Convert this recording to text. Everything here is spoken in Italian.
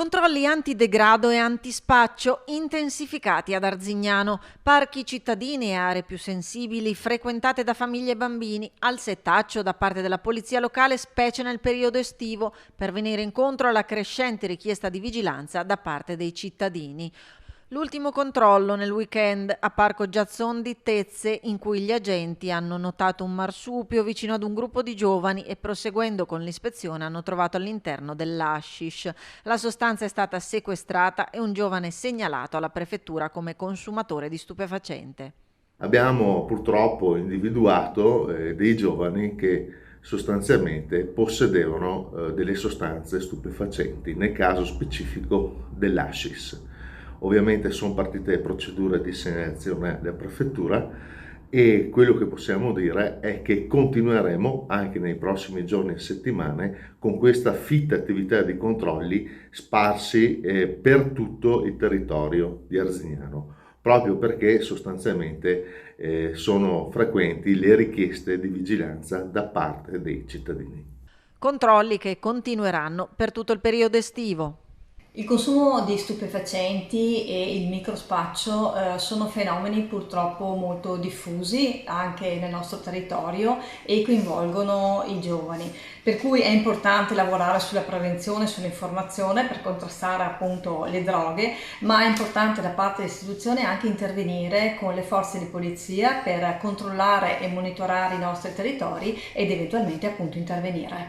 Controlli antidegrado e antispaccio intensificati ad Arzignano, parchi cittadini e aree più sensibili frequentate da famiglie e bambini, al setaccio da parte della polizia locale specie nel periodo estivo per venire incontro alla crescente richiesta di vigilanza da parte dei cittadini. L'ultimo controllo nel weekend a Parco Giazzon di Tezze, in cui gli agenti hanno notato un marsupio vicino ad un gruppo di giovani e proseguendo con l'ispezione hanno trovato all'interno dell'hashish. La sostanza è stata sequestrata e un giovane segnalato alla prefettura come consumatore di stupefacente. Abbiamo purtroppo individuato dei giovani che sostanzialmente possedevano delle sostanze stupefacenti, nel caso specifico dell'hashish. Ovviamente sono partite procedure di segnalazione della prefettura e quello che possiamo dire è che continueremo anche nei prossimi giorni e settimane con questa fitta attività di controlli sparsi per tutto il territorio di Arzignano, proprio perché sostanzialmente sono frequenti le richieste di vigilanza da parte dei cittadini. Controlli che continueranno per tutto il periodo estivo. Il consumo di stupefacenti e il microspaccio sono fenomeni purtroppo molto diffusi anche nel nostro territorio e coinvolgono i giovani, per cui è importante lavorare sulla prevenzione e sull'informazione per contrastare appunto le droghe, ma è importante da parte dell'istituzione anche intervenire con le forze di polizia per controllare e monitorare i nostri territori ed eventualmente appunto intervenire.